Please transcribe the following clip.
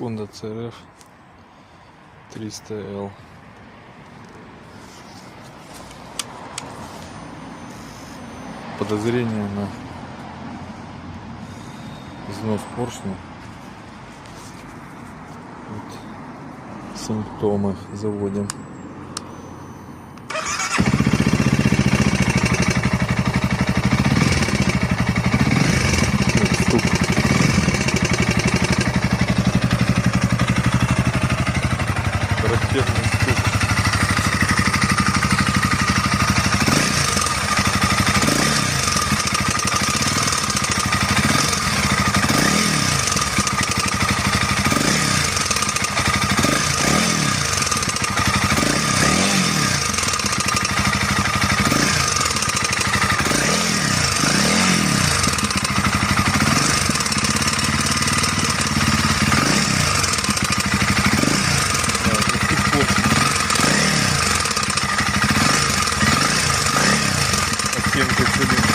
Honda CRF 300L. Подозрение на износ поршня. Вот симптомы заводим. Стук. Характерный стук. Стенка цилиндра.